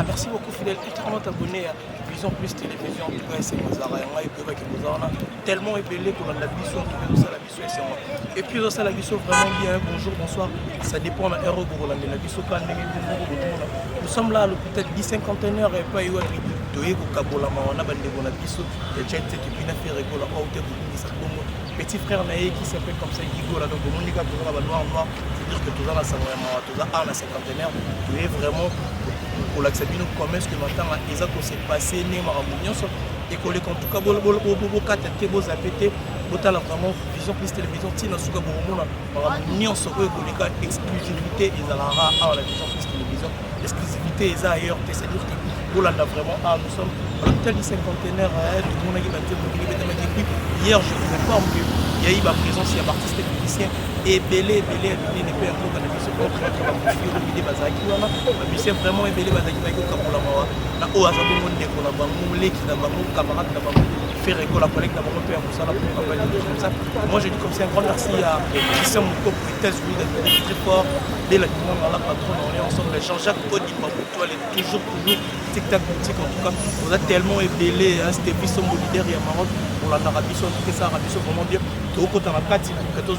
Merci beaucoup fidèle, extrêmement abonné à Vision Plus Télévision, tellement ébellé pour la vision, et puis ça la vision vraiment bien, bonjour, bonsoir, ça dépend de la héros pour la vision. Nous sommes là peut-être 10 cinquantenaires et pas eu à Toye Kabola, on a bandé pour la vision, et j'ai été qui vient faire école à haute petit frère Naé qui s'appelle comme ça, Igo, là, donc Monica pour la noir, c'est-à-dire que tout ça, ça vraiment, tout ça, à la cinquantenaire, tu es vraiment pour l'accepter comme est-ce que maintenant, les autres s'est passé, né, Maramouignon, et collé en tout cas, beau zapété, vraiment, Vision Plus Télévision, Tina Souka Bourmona, Maramouignon, exclusivité, ils ont la Vision Plus Télévision, exclusivité, ils ont ailleurs, c'est-à-dire que pour la vraiment, nous sommes dans tel cinquantenaire, tout le monde a dit, hier, je vous informe qu'il y a eu ma présence, il y a un artiste musicien ébellé, n'est pas un peu dans la musique, musicien vraiment ébellé, faire école à collègue d'abord un peu pour ça, comme ça. Moi je dis comme c'est un grand merci à Christian Mouko pour les tests, très fort, dès la demande à la patronne, on est ensemble, Jean-Jacques Cody, toi, elle est toujours tic-tac boutique en tout cas, on a tellement ébellé, c'était Bisson Bolidaire et à Maroc, on l'a Arabie Saoudite, tout ça, Arabie Saoudite, vraiment dire, tout au côté de la 14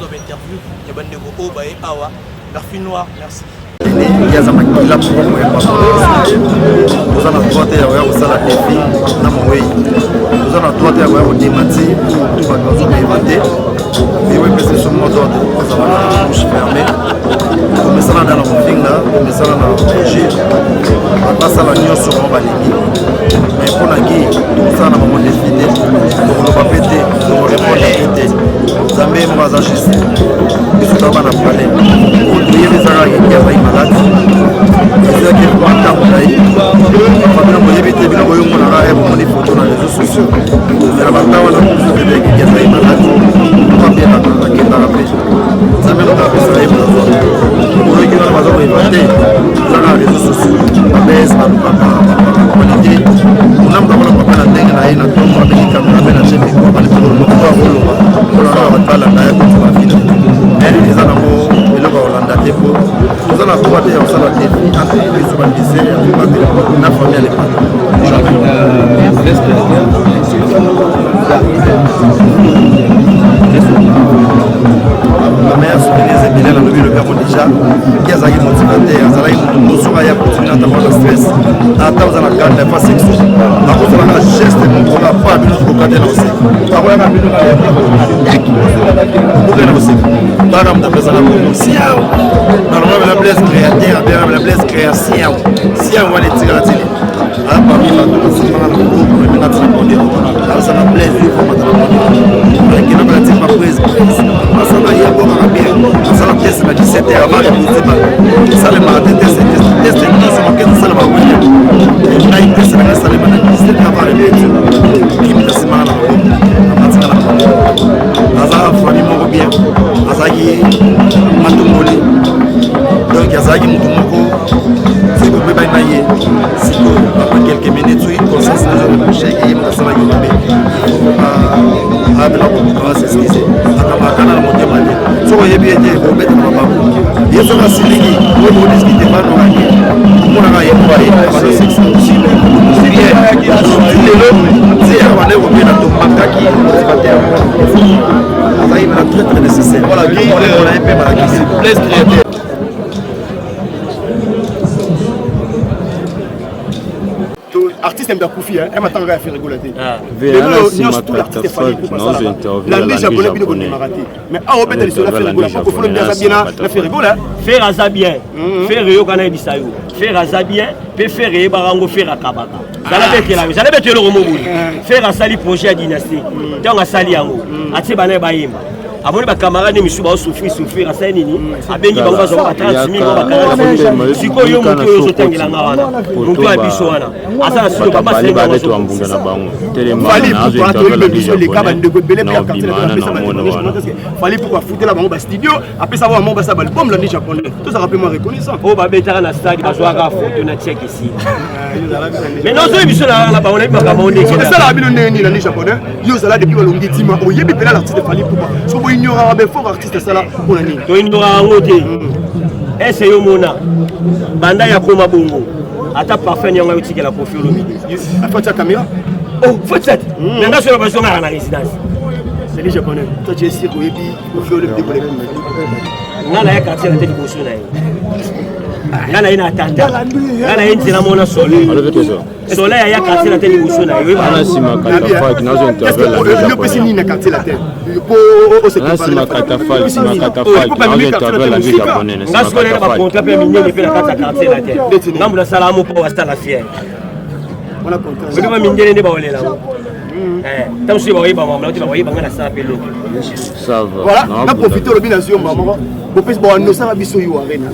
d'interview, il y a Bandego Oba et Awa, Garfi Noir, merci. yazamaki lapoko toza na droite ya koya kosala defi na mowei toza na droite ya koya kodemati tu bato bazobeba te eyo epesa biso mot d'ordre kozala na bouche fermé komesana na mofinga komesana na projet basala nyonso bango balingi mais mpo na ngi tokosala na bango defi te tokoloba mpe te tokorepondre te nzambe mbo aza juste biso toyaba na problème oyo toyebi ezaka yeki azali malade ezaki makambo na ye bino boyebi te bino boyomonaka bomoni foto na réseaux sociaux ezala bata wana kozobebe yeki azali malade abielaka akendaka mpe nzambe loka apesaka ye mozo oloki wana baza koyeba te ezaka na réseaux sociaux babese balukaka bakoni te monamuka mpona papa na ndenge na ye na ntongo abengi kamera mpe na chef ekobalikoloko akoloba mpona batu balanda ye koti bavina mais eza nango eloko ya kolanda te po toza na droit te ya kosala defi entre biso bandise na famille ya lepata la meilleure souvenir ebele nalobi lobi yango déjà ki azalaki motivateur azalaki mosoka ya continue ata mwana stress ata oza na garde pas sexo akozalaka geste mokolo apa bino kokate na oseka akoyaka bino oboke na oseka taka moto apesaka bongo siao nalonga bela blaise créateur abengaka bela blaise création siao wana etikala tili parmi bato basimaka na groupe emenga tina pondelo abisaka blaise ikomata na pondelo akenaka na tima prise asala ye abokaka bien asala piese na 17 heures amaka mozima esalemaka te teste nyonso makesi esalema wele ngai teste nanga esalema na 17 heures avare beti kimita simaka na maboko amatika na maboko azalaka famille moko bien azalaki matongoli donc azalaki motu moko soki obebani na ye sikoyo après quelques minutes soki conscience nazo reprocheke ye moto asalaki mabe abela kokokaka s'excuse akamakana na motema te soki oyebi ete obetaka mabaku ye soki asiliki oyo bodiskite banokaki omonaka ye lelo ti ya bana ekobena tomakaki motivateur azalaki na très très nécessaire na ye mpe balakisi place créateur artiste aime Koufi, elle m'attend à faire rigoler. La japonais bien bonne maraté. Mais ah on peut aller sur la faire rigoler. Pourquoi faut le bien la faire rigoler? Faire azabien, faire yo kana bisayo. Faire azabien, peut faire barango faire akabaka. j'allais mettre le romo faire un sali projet à dynastie donc un sali yango atie bana bayimba amoni ba camarade ne misu ba souffrir à ça nini abengi bango bazo ba 30 000 ba 40 000 siko yo mutu yo zotangela ngana mutu abiso wana asa siko baba se ba to ambunda na bango fali pour to le biso les cas de belé pour quartier fali pour foutre la bango ba studio après ça va ba ça ba album la japonais tout ça rappelle moi reconnaissant oh ba betara na stade ba joaka photo na check ici mais non so biso la ba on a ba kamone c'est ça la bino neni la japonais yo zala depuis balongi tima o yebi pela l'artiste fali pour ignorant mais fort artiste ça là pour la nuit to ignorant ngote ese yo mona banda ya koma bongo ata parfait nyanga yo tikela Koffi Olomide faut ta caméra oh faut ça nanga sur la version à la résidence c'est les japonais toi tu es sûr que yebi Koffi Olomide pour les ngala ya quartier la tête bosso na yo ngala ina tata ngala indi na mona soleil soleil ya quartier la tête bosso na yo ana sima katafa kinazo interview la yo pesi ni na quartier la tête ana sima katafa kinazo interview la vie japonaise ngasko le ba contrat pe minene pe na quartier la tête ngambu na salamu po wasta la fière on a contrat we ba minene ne ba olela tant que ba ba mama tu ba ba ngana sa pe lo ça va voilà on a profité le bien sur maman pour plus bon nous ça biso yo arena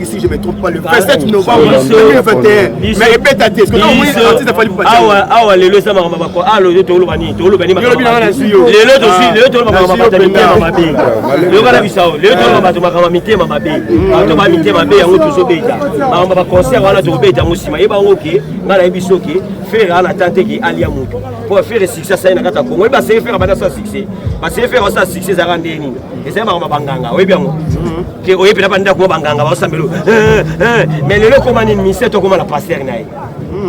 si je me trompe pas le 27 novembre 2021 mais répète à tête parce que non oui artiste fallait pas awa lelo sa mama ba ko alo yo to lo bani lelo to lo mama ba ta mitema mabe yo kana bisao lelo to lo mama to mama mitema mabe to ba mitema mabe yango to so beta mama ba concert wana to beta musima yeba ngoki ngala biso ki faire à la tante qui alia mutu pour faire succès ça na kata Congo ba se faire ba ça succès ba se faire ça succès za rande nini et ça mama banganga oui bien que oye pela banda ko banganga ba sambelo mais le comment ni mise to comment la passer na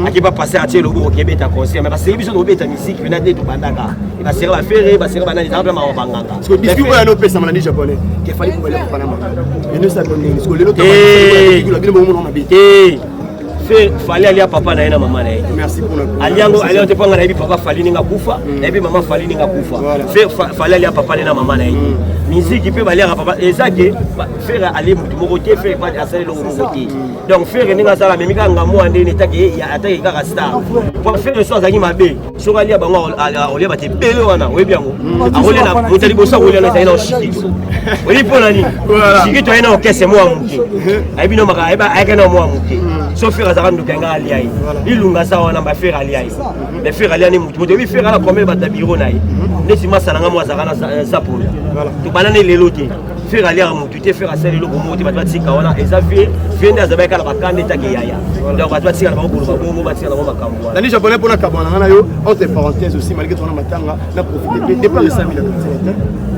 aki ba passer atie le bo kebeta concert mais ba se biso no beta musique pena de to bandaka et ba se ba faire ba se ba na les mama banganga parce que discours ya no pesa malani japonais qu'il fallait pour aller Panama et nous ça donne parce que le lot la bien bon on habite fallait aller à papa na ina mama na ye merci pour le aliango aliango te panga na bi papa fali ninga kufa na bi mama fali ninga kufa fallait aller à papa na mama na ye musique peut aller à papa et ça que faire aller mutu moko te faire pas asale lo moko te donc faire ninga sala mais mika ngamo ande ne take ya atake kaka star pour faire so azaki mabe so ali ya bango olia bate bele wana we bien a olia na mutali bosa olia na ina shiki oli pona ni shiki to ina okese mo amuke ai bino maka ai ba ai kana mo amuke so faire azaka ndukenga aliai ilunga sawa na ba faire aliai mais faire aliai ni mutu bi faire ala combien bata biro na ye nesi masala ngamo azaka na sapola to banane lelo te faire aliai mutu te faire asali lo bomo te bata tika wana ezafie fiende azabaka la bakande take yaya donc bata tika na ba ko bomo bata tika na ba makambo la ni japonais pour la kabana ngana yo entre parenthèses aussi malgré ton matanga na profiter départ de 5000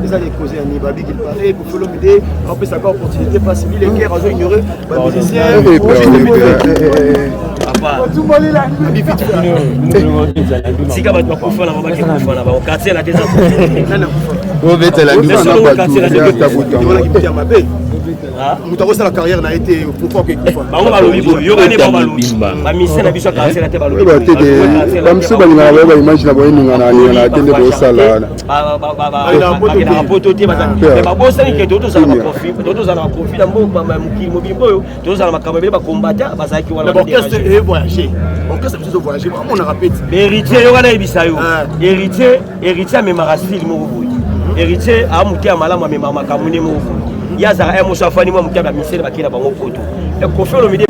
les années causées à Nibabi qu'il parlait pour Koffi Olomide en plus encore opportunité pas civile les guerres ont ignoré ba musicien sika bato bakufa na babaki kufa na bao quartier na teza o betela ndio mabe mutako sala carrière na été pourquoi que kufa bango balobi boyo yo bani ba balobi ba mise na biso quartier na te balobi ba tede ba mse ba ngana ba image na boye ngana na tende bo sala ba rapoto te ba ba bosani ke toto sala profit na mbomba mukili mobimbo yo toto sala makambo ba combattre ba saki wala ba orchestre et voyager orchestre biso voyager on a répété héritier yo kana ebisa yo héritier me marasili mo boy héritier a mutia malama me mama kamune mo yazara e moso afani mo mutia ba misele bakila bango poto e Koffi Olomide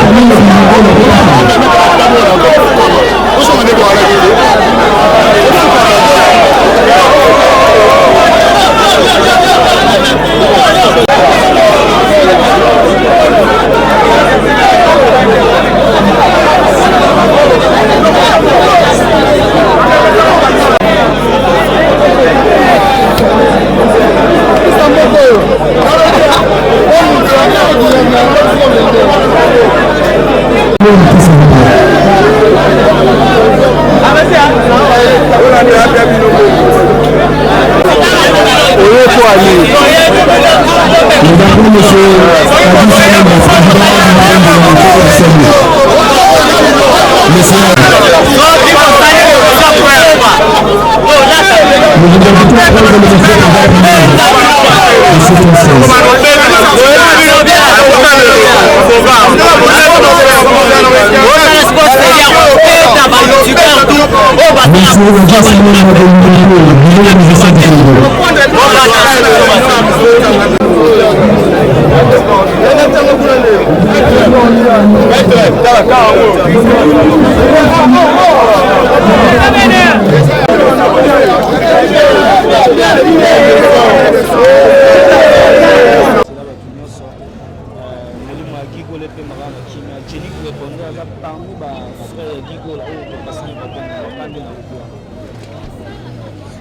Famille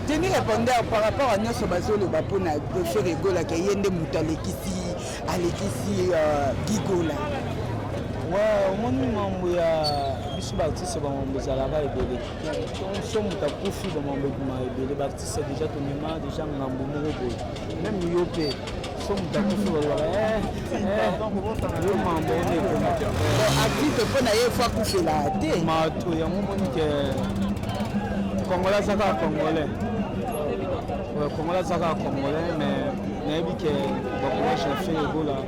Denis répondait par rapport à Nyonso Bazolo Bapona préfère Egola qui yende mutalekisi alekisi Gigola. Ouais, mon membre ya biso artiste ba mambo zalaka ebele. So muta kufi ba mambo kuma ebele artiste déjà tonema déjà ngambo moko boy. Même yo pe so muta kufi ba yo mambo ne ko. Artiste pona ye fois kufi la te. Ma to ya mo moni ke Congolais saka Congolais. Congolais saka Congolais mais nayebi ke ba ko chef Egola.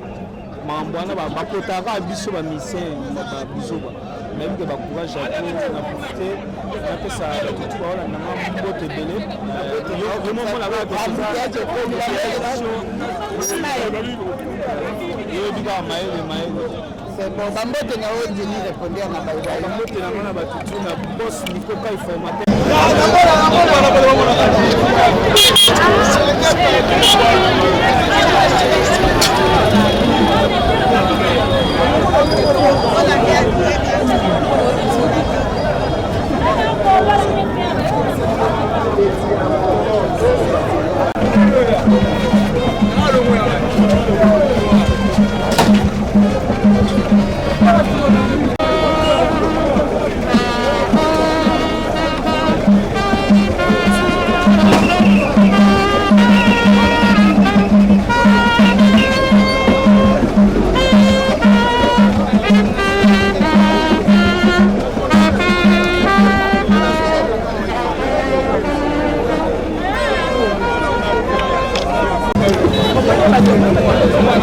Mambwana bakotaka biso ba mission ba biso ba même que ba courage à tout na profiter na pesa tout voilà na mbote belé yo moment la ba yo diga maele c'est bon bambote na o Denis répondre na ba bambote na mona ba tutu na boss Nico kai formateur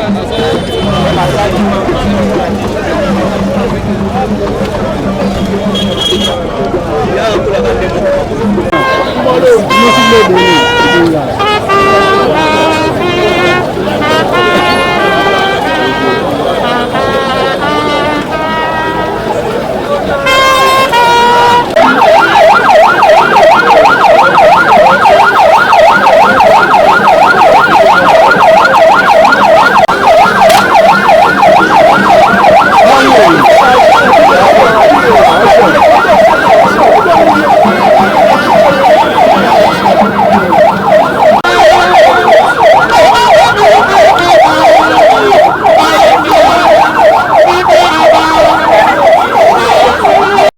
Não se